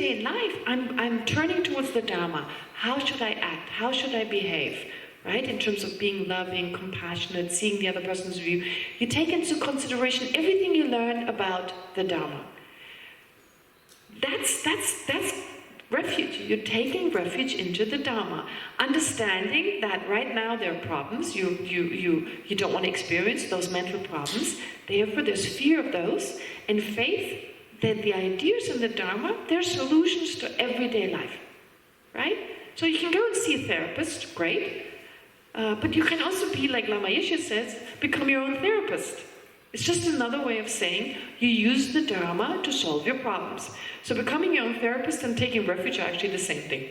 everyday life, I'm turning towards the Dharma. How should I act? How should I behave? Right? In terms of being loving, compassionate, seeing the other person's view. You take into consideration everything you learn about the Dharma. That's refuge. You're taking refuge into the Dharma. Understanding that right now there are problems. You don't want to experience those mental problems. Therefore, there's fear of those. And faith that the ideas in the Dharma, they're solutions to everyday life. Right? So you can go and see a therapist, great. But you can also be, like Lama Geshe says, become your own therapist. It's just another way of saying you use the Dharma to solve your problems. So becoming your own therapist and taking refuge are actually the same thing.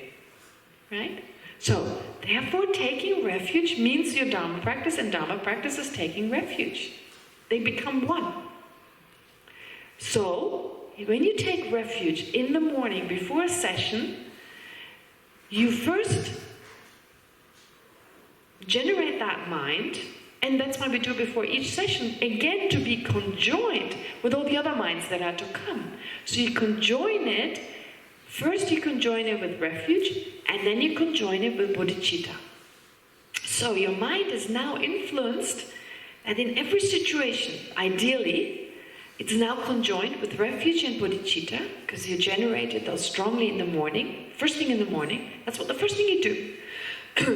Right? So, therefore taking refuge means your Dharma practice, and Dharma practice is taking refuge. They become one. So, when you take refuge in the morning before a session, you first generate that mind, and that's why we do before each session, again to be conjoined with all the other minds that are to come. So you conjoin it, first you conjoin it with refuge, and then you conjoin it with bodhicitta. So your mind is now influenced, and in every situation, ideally, it's now conjoined with refuge and bodhicitta, because you generated those strongly in the morning, first thing in the morning, that's what the first thing you do,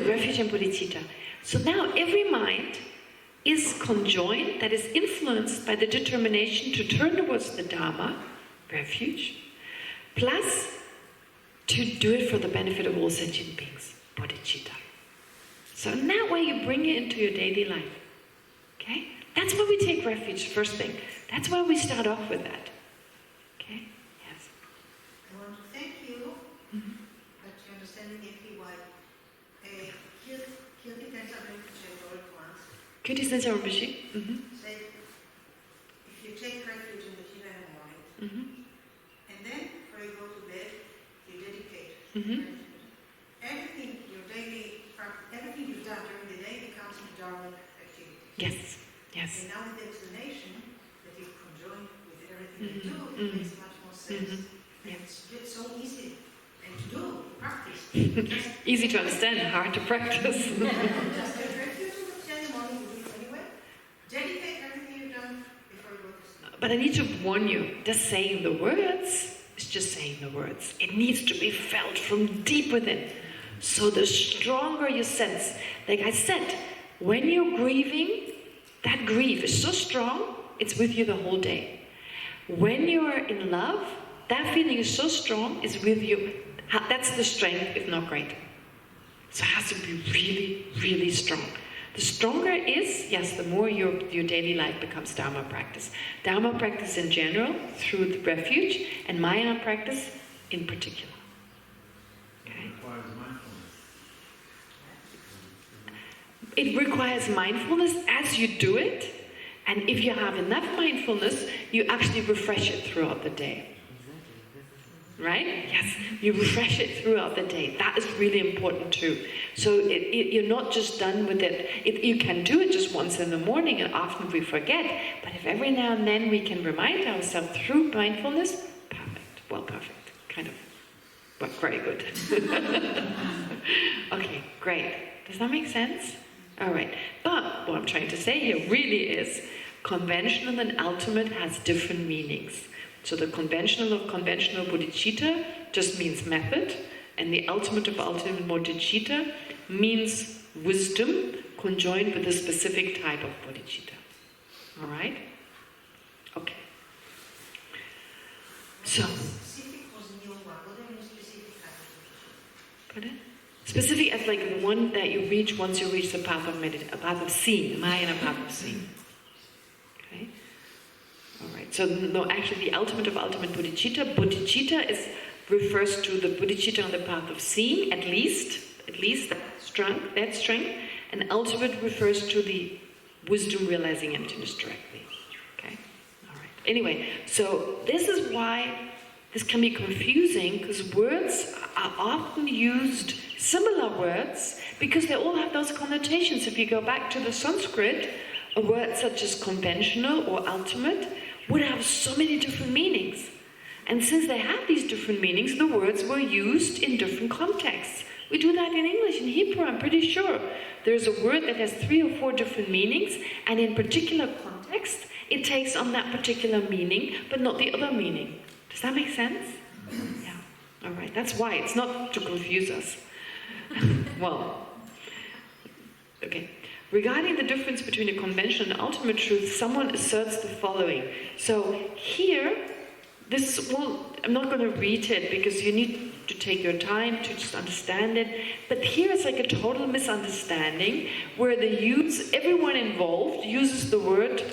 refuge and bodhicitta. So now every mind is conjoined, that is influenced by the determination to turn towards the Dharma, refuge, plus to do it for the benefit of all sentient beings, bodhicitta. So in that way you bring it into your daily life. Okay? That's why we take refuge, first thing. That's why we start off with that. Okay? Yes. I want to thank you that you understand exactly why Kirti Sensa Rinpoche said, if you take refuge in the Jiva in the morning, and then before you go to bed, you dedicate. Everything everything you've done during the day becomes a Dharmic activity. Yes, yes. And now with the explanation that you conjoin with everything you do, it makes much more sense. And it's so easy and to do, to practice. Easy to understand, hard to practice. Just take refuge in the morning, you do it anyway. Dedicate everything you've done before you go to sleep. But I need to warn you, just saying the words is just saying the words. It needs to be felt from deep within. So the stronger you sense, like I said, when you're grieving, that grief is so strong, it's with you the whole day. When you're in love, that feeling is so strong, it's with you. That's the strength, if not greater. So it has to be really, really strong. The stronger it is, yes, the more your daily life becomes Dharma practice. Dharma practice in general, through the refuge, and Mahayana practice in particular. Okay? It requires mindfulness as you do it, and if you have enough mindfulness, you actually refresh it throughout the day. Right? Yes, you refresh it throughout the day. That is really important too. So you're not just done with it. You can do it just once in the morning, and often we forget. But if every now and then we can remind ourselves through mindfulness, perfect. Well, perfect. Kind of. But very good. Okay, great. Does that make sense? All right. But what I'm trying to say here really is conventional and ultimate has different meanings. So the conventional of conventional bodhicitta just means method, and the ultimate of ultimate bodhicitta means wisdom conjoined with a specific type of bodhicitta. All right? Okay. So. Specific was a new one. What are you specific type of bodhicitta? Pardon? Specific as like the one that you reach once you reach the path of meditation, a path of seeing, the Mahayana path of seeing. Okay? Alright, so no, actually the ultimate of ultimate bodhicitta, refers to the bodhicitta on the path of seeing, at least that strength, and ultimate refers to the wisdom realizing emptiness directly. Okay? Alright. Anyway, so this is why this can be confusing, because words are often used, similar words, because they all have those connotations. If you go back to the Sanskrit, a word such as conventional or ultimate would have so many different meanings. And since they have these different meanings, the words were used in different contexts. We do that in English, in Hebrew, I'm pretty sure. There's a word that has 3 or 4 different meanings, and in particular context, it takes on that particular meaning, but not the other meaning. Does that make sense? Yeah. All right. That's why. It's not to confuse us. Well, okay. Regarding the difference between a convention and ultimate truth, someone asserts the following. So here, I'm not going to read it because you need to take your time to just understand it. But here it's like a total misunderstanding where everyone involved uses the word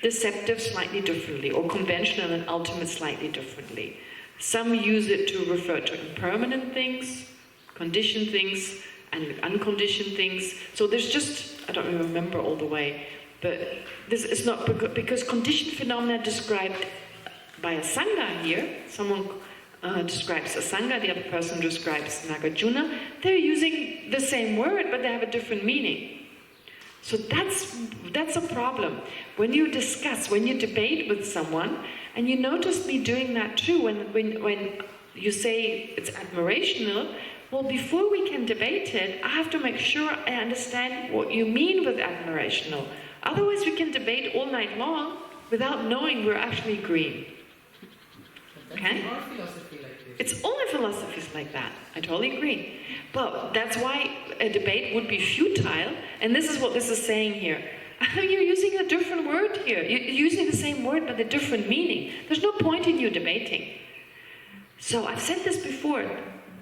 deceptive slightly differently, or conventional and ultimate slightly differently. Some use it to refer to impermanent things, conditioned things, and unconditioned things. So there's I don't even remember all the way, but this is not because conditioned phenomena described by a Sangha here, someone describes a Sangha, the other person describes Nagarjuna, they're using the same word, but they have a different meaning. So that's a problem. When you debate with someone, and you notice me doing that too, when you say it's admirational, well, before we can debate it, I have to make sure I understand what you mean with admirational. Otherwise we can debate all night long without knowing we're actually agreeing. Okay? Our philosophy like this. It's all the philosophies like that. I totally agree. But that's why a debate would be futile, and this is what this is saying here. You're using a different word here. You're using the same word but a different meaning. There's no point in you debating. So I've said this before.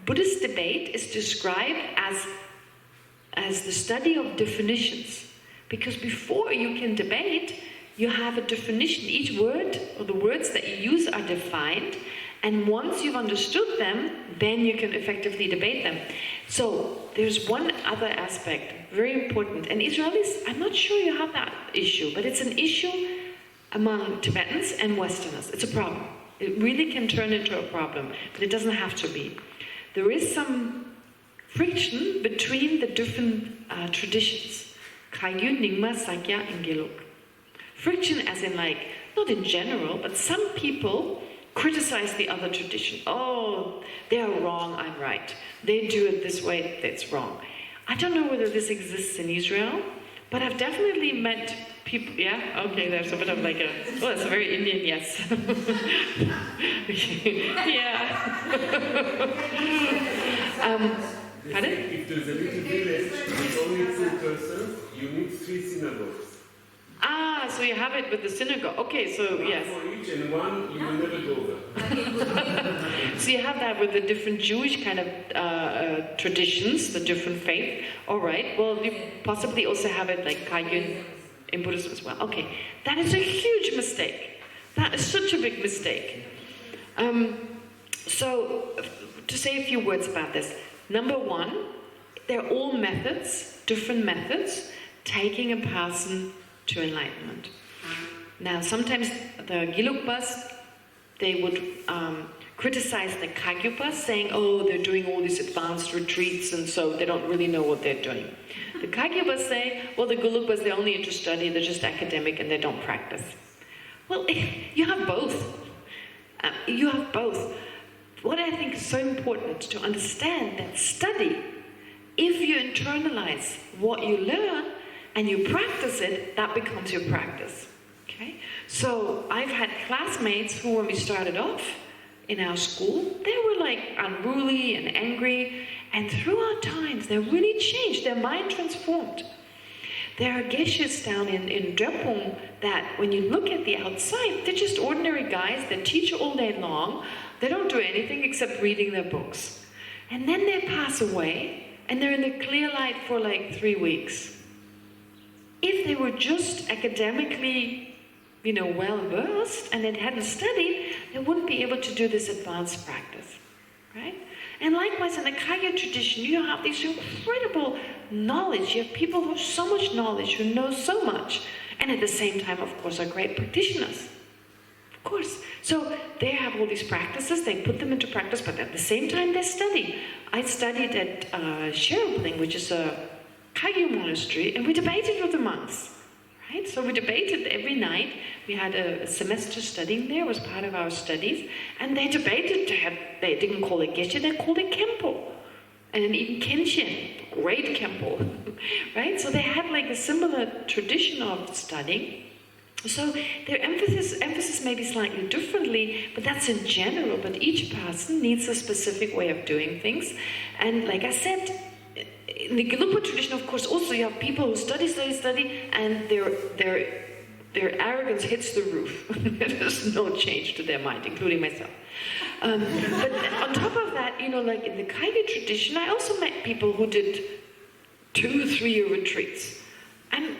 Buddhist debate is described as the study of definitions. Because before you can debate, you have a definition. Each word, or the words that you use, are defined. And once you've understood them, then you can effectively debate them. So there's one other aspect, very important. And Israelis, I'm not sure you have that issue, but it's an issue among Tibetans and Westerners. It's a problem. It really can turn into a problem, but it doesn't have to be. There is some friction between the different traditions. Kagyu, Nyingma, Sakya, and Gelug. Friction as in not in general, but some people criticize the other tradition. Oh, they're wrong, I'm right. They do it this way, that's wrong. I don't know whether this exists in Israel, but I've definitely met people, yeah? Okay, there's a bit of it's a very Indian yes. Yeah. Pardon? If there's a little village with only 2 persons, you need 3 synagogues. So you have it with the synagogue. Okay, so yes. For each and one, you will never go there. So you have that with the different Jewish kind of traditions, the different faith. All right. Well, you possibly also have it like Kagyu in Buddhism as well. Okay, that is a huge mistake. That is such a big mistake. So to say a few words about this. Number one, they're all methods, different methods, taking a person to enlightenment. Now, sometimes the Gelugpas, they would criticize the Kagyupas, saying, oh, they're doing all these advanced retreats, and so they don't really know what they're doing. The Kagyupas say, well, the Gelugpas, they're only into study, they're just academic, and they don't practice. Well, you have both. You have both. What I think is so important to understand that study, if you internalize what you learn and you practice it, that becomes your practice. Okay? So I've had classmates who, when we started off in our school, they were unruly and angry, and throughout times they really changed, their mind transformed. There are Geshes down in Drepung that when you look at the outside, they're just ordinary guys that teach all day long. They don't do anything except reading their books. And then they pass away, and they're in the clear light for 3 weeks. If they were just academically, well-versed, and they hadn't studied, they wouldn't be able to do this advanced practice, right? And likewise, in the Kagyu tradition, you have these incredible knowledge. You have people who have so much knowledge, who know so much, and at the same time, of course, are great practitioners. Of course. So they have all these practices, they put them into practice, but at the same time they study. I studied at Sherabling, which is a Kagyu monastery, and we debated with the monks, Right? So we debated every night. We had a semester studying there, it was part of our studies, and they debated. They didn't call it Geshe, they called it Kempo. And even Kenshin, great Kempo. Right? So they had like a similar tradition of studying. So their emphasis may be slightly differently, but that's in general. But each person needs a specific way of doing things. And like I said, in the Gelugpa tradition, of course, also you have people who study, and their arrogance hits the roof. There's no change to their mind, including myself. But on top of that, like in the Kaige tradition, I also met people who did 2-3 year retreats. And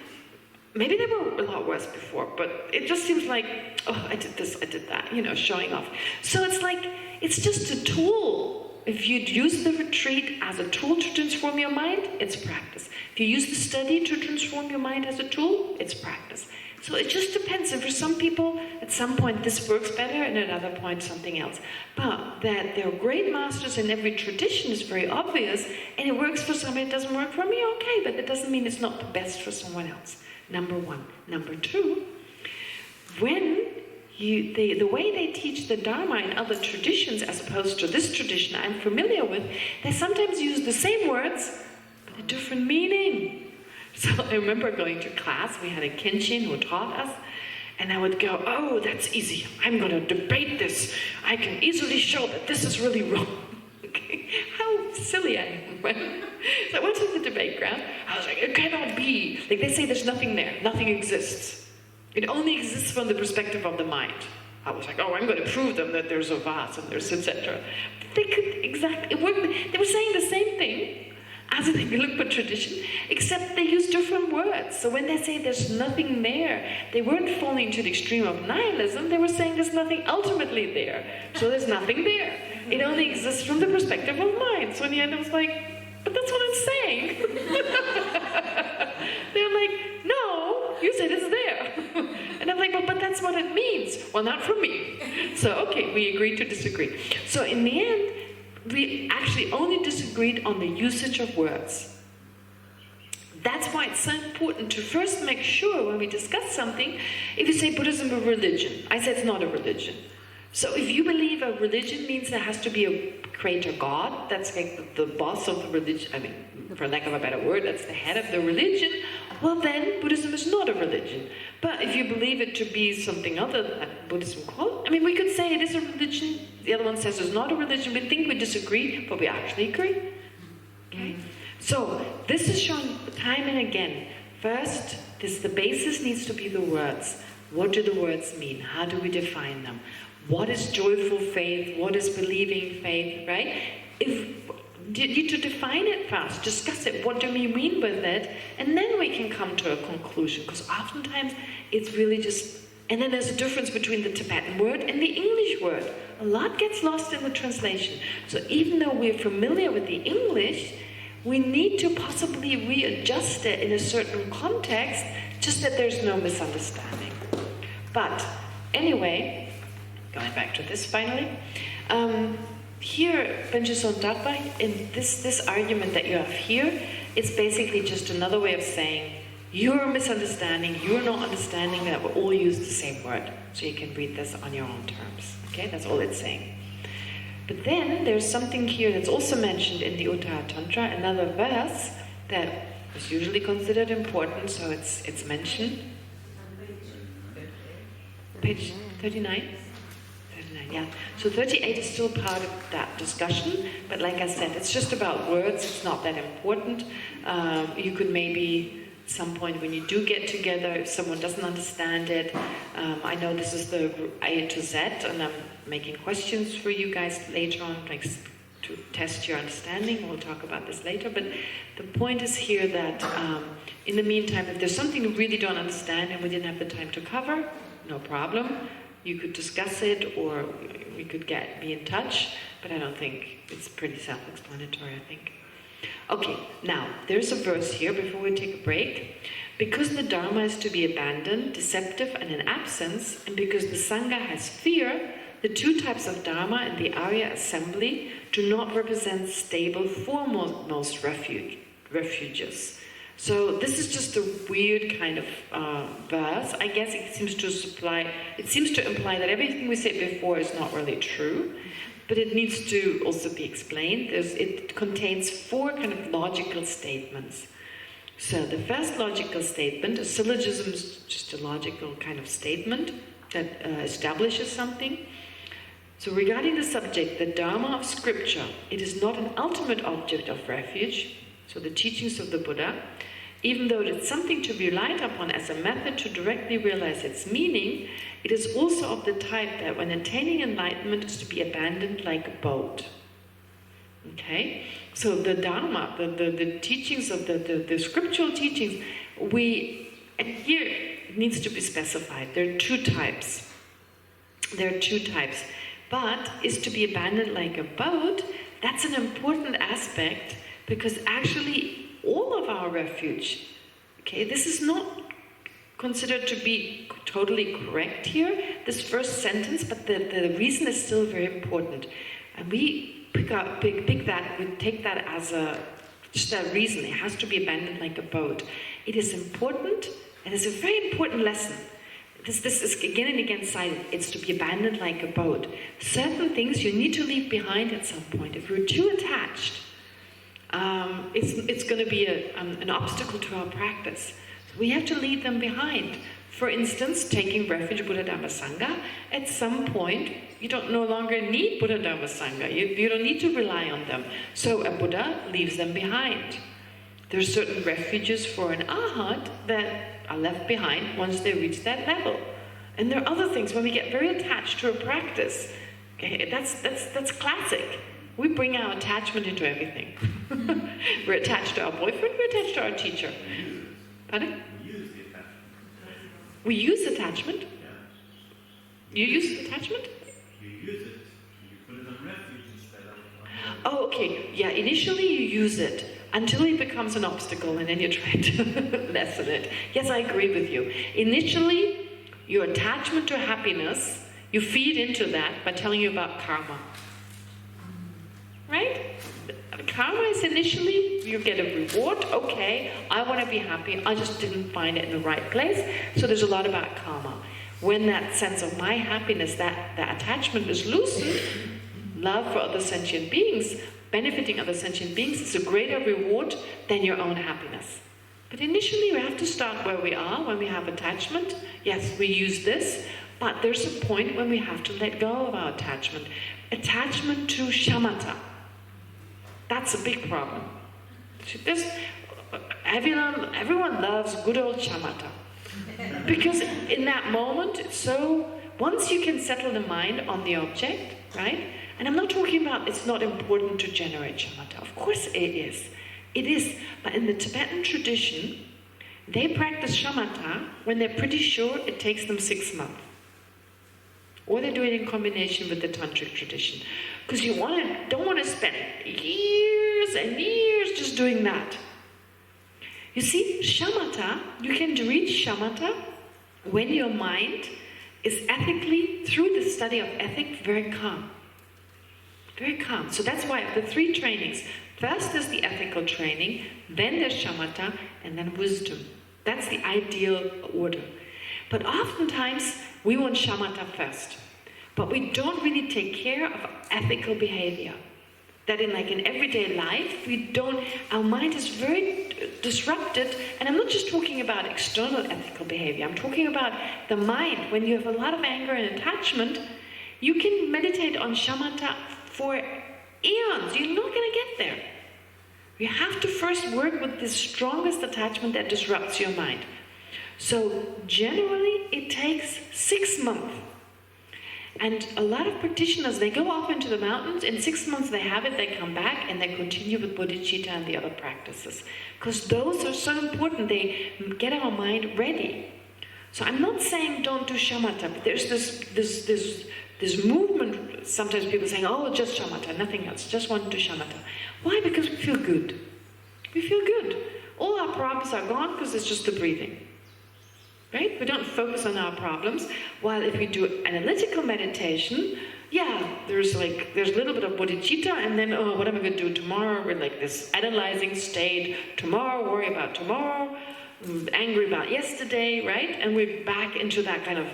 maybe they were a lot worse before, but it just seems like, oh, I did this, I did that, showing off. So it's like, it's just a tool. If you use the retreat as a tool to transform your mind, it's practice. If you use the study to transform your mind as a tool, it's practice. So it just depends. And for some people, at some point this works better, and at another point something else. But that they're great masters in every tradition is very obvious, and it works for somebody, it doesn't work for me, okay, but that doesn't mean it's not the best for someone else. Number one. Number two, when the way they teach the Dharma in other traditions, as opposed to this tradition I'm familiar with, they sometimes use the same words, but a different meaning. So I remember going to class, we had a Kenshin who taught us, and I would go, oh, that's easy, I'm going to debate this. I can easily show that this is really wrong. Okay. How silly I am, right? So I went to the debate ground, I was like, it cannot be. Like they say there's nothing there, nothing exists. It only exists from the perspective of the mind. I was like, oh, I'm going to prove them that there's a vase and there's etc. They could exactly, they were saying the same thing as in the Gelugpa tradition, except they use different words. So when they say there's nothing there, they weren't falling to the extreme of nihilism, they were saying there's nothing ultimately there. So there's nothing there. It only exists from the perspective of mind. So in the end I was like, but that's what I'm saying. They're like, no, you said it's there. And I'm like, but that's what it means. Well, not for me. So, okay, we agreed to disagree. So in the end, we actually only disagreed on the usage of words. That's why it's so important to first make sure when we discuss something, if you say Buddhism a religion, I say it's not a religion. So if you believe a religion means there has to be a creator God, that's like the boss of the religion, I mean, for lack of a better word, that's the head of the religion, well then Buddhism is not a religion. But if you believe it to be something other than Buddhism quote, I mean, we could say it is a religion, the other one says it's not a religion, we think we disagree, but we actually agree. Okay? So this is shown time and again. First, the basis needs to be the words. What do the words mean? How do we define them? What is joyful faith? What is believing faith, right? You need to define it first, discuss it. What do we mean with it? And then we can come to a conclusion. Because oftentimes it's really just... And then there's a difference between the Tibetan word and the English word. A lot gets lost in the translation. So even though we're familiar with the English, we need to possibly readjust it in a certain context, just that there's no misunderstanding. But anyway... Going back to this finally. Here, Benjason Dakpa, in this argument that you have here, it's basically just another way of saying, you're misunderstanding, you're not understanding that we all use the same word. So you can read this on your own terms. Okay, that's all it's saying. But then there's something here that's also mentioned in the Uttara Tantra, another verse that is usually considered important, so it's mentioned. Page 39? Yeah, so 38 is still part of that discussion, but like I said, it's just about words, it's not that important. You could maybe, at some point when you do get together, if someone doesn't understand it, I know this is the A to Z, and I'm making questions for you guys later on, like to test your understanding. We'll talk about this later, but the point is here that in the meantime, if there's something you really don't understand and we didn't have the time to cover, no problem. You could discuss it, or we could be in touch, but I don't think it's pretty self-explanatory, I think. Okay, now, there's a verse here before we take a break. Because the Dharma is to be abandoned, deceptive and in absence, and because the Sangha has fear, the two types of Dharma in the Arya assembly do not represent stable foremost refuges. So this is just a weird kind of verse. I guess it seems to imply that everything we said before is not really true, but it needs to also be explained. It contains 4 kind of logical statements. So the first logical statement, a syllogism is just a logical kind of statement that establishes something. So regarding the subject, the Dharma of scripture, it is not an ultimate object of refuge, so the teachings of the Buddha, even though it is something to be relied upon as a method to directly realize its meaning, it is also of the type that when attaining enlightenment is to be abandoned like a boat. Okay? So the Dharma, the teachings of the scriptural teachings, and here it needs to be specified. There are 2 types. But is to be abandoned like a boat, that's an important aspect, because actually all of our refuge, okay, this is not considered to be totally correct here, this first sentence, but the reason is still very important. And we pick that, we take that as just a reason. It has to be abandoned like a boat. It is important, and it's a very important lesson. This is again and again cited. It's to be abandoned like a boat. Certain things you need to leave behind at some point. If you're too attached, it's going to be an obstacle to our practice. So we have to leave them behind. For instance, taking refuge Buddha Dhamma Sangha, at some point you don't no longer need Buddha Dhamma Sangha. You don't need to rely on them. So a Buddha leaves them behind. There are certain refuges for an Arhat that are left behind once they reach that level. And there are other things when we get very attached to a practice. Okay, that's classic. We bring our attachment into everything. We're attached to our boyfriend, we're attached to our teacher. Pardon? We use attachment? You use attachment? You use it. You put it on refuge instead of... Oh, okay. Yeah, initially you use it until it becomes an obstacle and then you try to lessen it. Yes, I agree with you. Initially, your attachment to happiness, you feed into that by telling you about karma. Right? Karma is initially, you get a reward. Okay, I want to be happy. I just didn't find it in the right place. So there's a lot about karma. When that sense of my happiness, that attachment is loosened, love for other sentient beings, benefiting other sentient beings is a greater reward than your own happiness. But initially we have to start where we are, when we have attachment. Yes, we use this, but there's a point when we have to let go of our attachment. Attachment to shamatha. That's a big problem. Everyone loves good old shamatha. Because in that moment, once you can settle the mind on the object, right? And I'm not talking about it's not important to generate shamatha. Of course it is. It is. But in the Tibetan tradition, they practice shamatha when they're pretty sure it takes them 6 months. Or they do it in combination with the tantric tradition. Because you don't want to spend years and years just doing that. You see, shamatha, you can reach shamatha when your mind is ethically, through the study of ethics, very calm. Very calm. So that's why the 3 trainings. First is the ethical training, then there's shamatha, and then wisdom. That's the ideal order. But oftentimes, we want shamatha first. But we don't really take care of ethical behavior. That in everyday life, our mind is very disrupted. And I'm not just talking about external ethical behavior. I'm talking about the mind. When you have a lot of anger and attachment, you can meditate on shamatha for eons. You're not going to get there. You have to first work with the strongest attachment that disrupts your mind. So generally, it takes 6 months. And a lot of practitioners, they go off into the mountains, in 6 months they have it, they come back, and they continue with bodhicitta and the other practices. Because those are so important, they get our mind ready. So I'm not saying don't do shamatha, but there's this movement, sometimes people saying, oh, just shamatha, nothing else, just want to do shamatha. Why? Because we feel good. We feel good. All our problems are gone because it's just the breathing. Right? We don't focus on our problems. While if we do analytical meditation, there's a little bit of bodhicitta, and then, what am I going to do tomorrow? We're like this analyzing state. Tomorrow, worry about tomorrow, angry about yesterday, right? And we're back into that kind of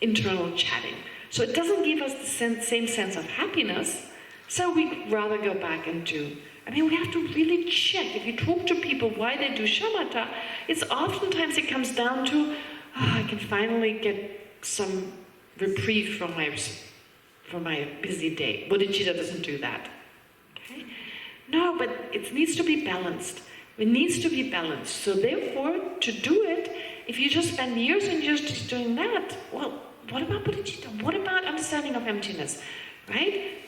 internal chatting. So it doesn't give us the same sense of happiness, so we'd rather go back into... we have to really check. If you talk to people why they do shamatha, it's oftentimes it comes down to, I can finally get some reprieve from my busy day. Bodhicitta doesn't do that. Okay? No, but it needs to be balanced. It needs to be balanced. So therefore, to do it, if you just spend years and years just doing that, well, what about bodhicitta? What about understanding of emptiness? Right?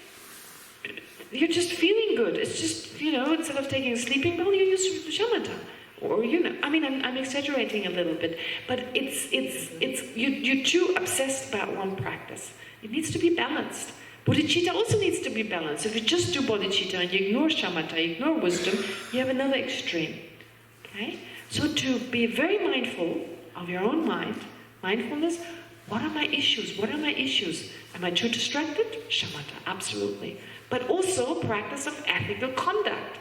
You're just feeling good. It's just, instead of taking a sleeping pill, you use shamatha. Or, I'm exaggerating a little bit, but you're too obsessed about one practice. It needs to be balanced. Bodhicitta also needs to be balanced. If you just do bodhicitta and you ignore shamatha, you ignore wisdom, you have another extreme. Okay? So to be very mindful of your own mind, mindfulness, what are my issues? What are my issues? Am I too distracted? Shamatha, absolutely. But also practice of ethical conduct.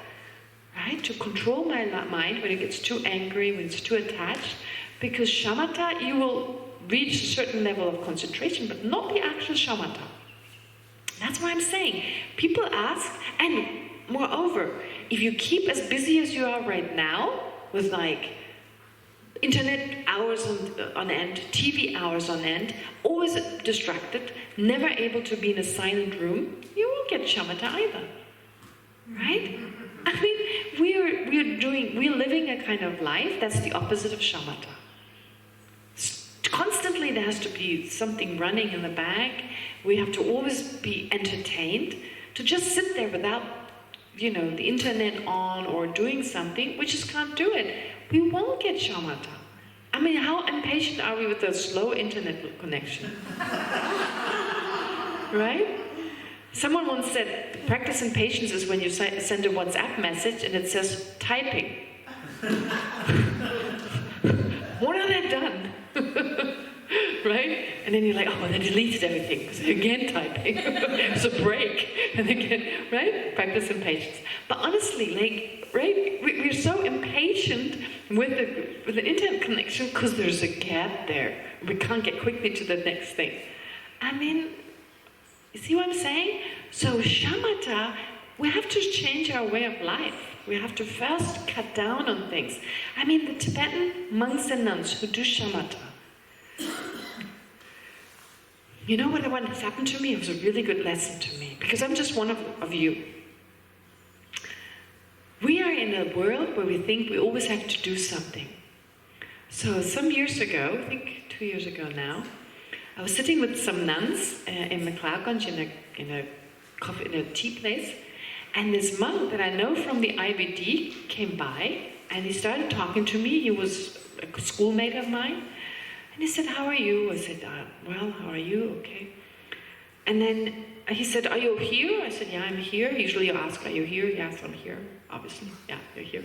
Right? To control my mind when it gets too angry, when it's too attached. Because shamatha, you will reach a certain level of concentration, but not the actual shamatha. That's why I'm saying, people ask, and moreover, if you keep as busy as you are right now, with internet hours on end, TV hours on end, always distracted, never able to be in a silent room, you won't get shamatha either. Right? We're living a kind of life that's the opposite of shamatha. Constantly there has to be something running in the back. We have to always be entertained. To just sit there without, the internet on or doing something, we just can't do it. We won't get shamatha. How impatient are we with a slow internet connection? Right? Someone once said, practice in patience is when you send a WhatsApp message and it says, typing. When are they done? Right? And then you're like, they deleted everything. Because again typing. It's a break. And again, right? Practice in patience. But honestly, we're so impatient with the internet connection because there's a gap there. We can't get quickly to the next thing. You see what I'm saying? So shamatha, we have to change our way of life. We have to first cut down on things. The Tibetan monks and nuns who do shamatha. You know what has happened to me? It was a really good lesson to me. Because I'm just one of you. We are in a world where we think we always have to do something. So some years ago, I think 2 years ago now, I was sitting with some nuns in McLeodganj in a tea place, and this monk that I know from the IBD came by, and he started talking to me. He was a schoolmate of mine, and he said, "How are you?" I said, "Well, how are you? Okay." And then he said, "Are you here?" I said, "Yeah, I'm here." Usually you ask, "Are you here?" "Yes, I'm here." Obviously, yeah, you're here.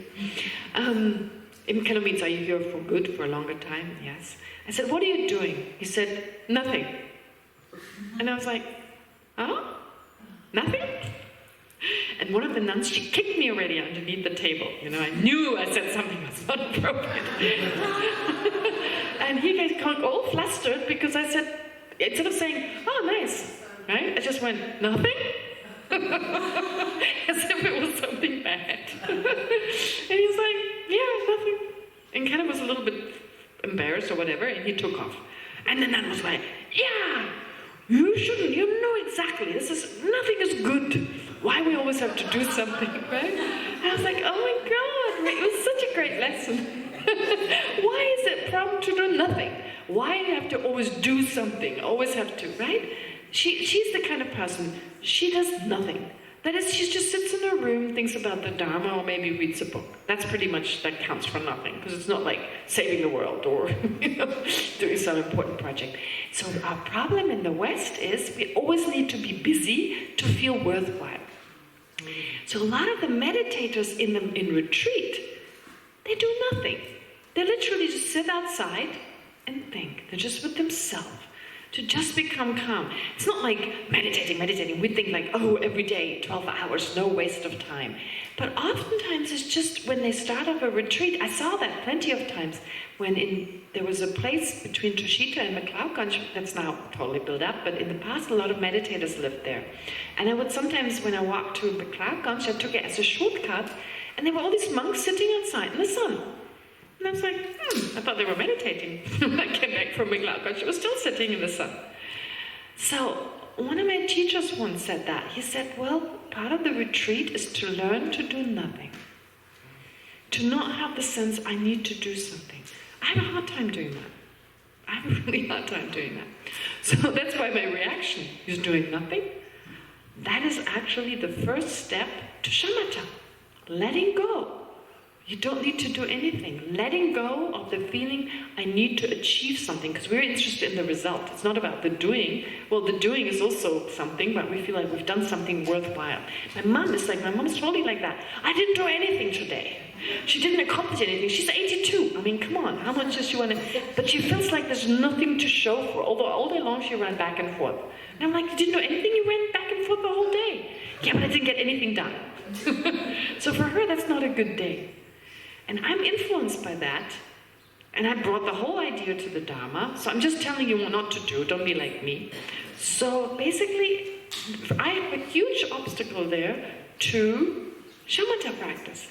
It kind of means, "Are you here for good, for a longer time?" "Yes." I said, "What are you doing?" He said, "Nothing." And I was like, "Huh? Nothing?" And one of the nuns, she kicked me already underneath the table. I knew I said something that was not appropriate. And he got all flustered because I said, instead of saying, "Oh, nice," right? I just went, "Nothing?" As if it was something bad. And he was like, "Yeah, nothing." And kind of was a little bit embarrassed or whatever, and he took off. And the nun was like, "Yeah, you shouldn't, you know exactly, nothing is good. Why we always have to do something," right? And I was like, oh my God, it was such a great lesson. Why is it problem to do nothing? Why do you have to always do something, always have to, right? She's the kind of person, she does nothing. That is, she just sits in her room, thinks about the Dharma, or maybe reads a book. That's pretty much, that counts for nothing, because it's not like saving the world or doing some important project. So our problem in the West is we always need to be busy to feel worthwhile. So a lot of the meditators in retreat, they do nothing. They literally just sit outside and think. They're just with themselves. To just become calm. It's not like meditating. We think like, oh, every day, 12 hours, no waste of time. But oftentimes it's just when they start off a retreat. I saw that plenty of times when there was a place between Tushita and McLeodganj that's now totally built up, but in the past a lot of meditators lived there. And I would sometimes, when I walked to McLeodganj, I took it as a shortcut, and there were all these monks sitting outside in the sun. And I was like, I thought they were meditating. When I came back from McLeodganj, she was still sitting in the sun. So one of my teachers once said that. He said, well, part of the retreat is to learn to do nothing. To not have the sense, I need to do something. I have a hard time doing that. I have a really hard time doing that. So that's why my reaction is doing nothing. That is actually the first step to shamatha. Letting go. You don't need to do anything. Letting go of the feeling I need to achieve something, because we're interested in the result. It's not about the doing. Well, the doing is also something, but we feel like we've done something worthwhile. My mom is totally like that. I didn't do anything today. She didn't accomplish anything. She's 82. I mean, come on, how much does she want to... But she feels like there's nothing to show for, although all day long she ran back and forth. And I'm like, you didn't do anything? You ran back and forth the whole day. Yeah, but I didn't get anything done. So for her, that's not a good day. And I'm influenced by that, and I brought the whole idea to the Dharma, so I'm just telling you what not to do, don't be like me. So basically, I have a huge obstacle there to shamatha practice,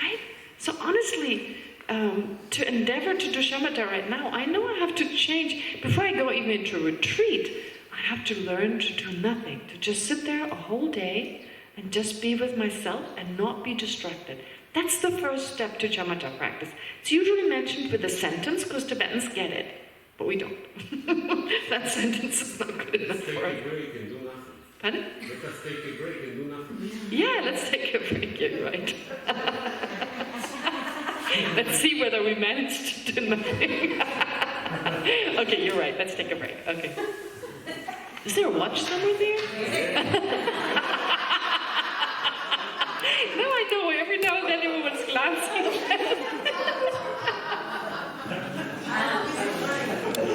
right? So honestly, to endeavor to do shamatha right now, I know I have to change. Before I go even into retreat, I have to learn to do nothing, to just sit there a whole day and just be with myself and not be distracted. That's the first step to shamatha practice. It's usually mentioned with a sentence because Tibetans get it, but we don't. That sentence is not good enough for us. Take a break and do nothing. Pardon? Let us take a break and do nothing. Yeah, let's take a break, you're right. Let's see whether we manage to do nothing. Okay, you're right, let's take a break. Okay. Is there a watch somewhere there? No, I know, every now and then everyone's glancing.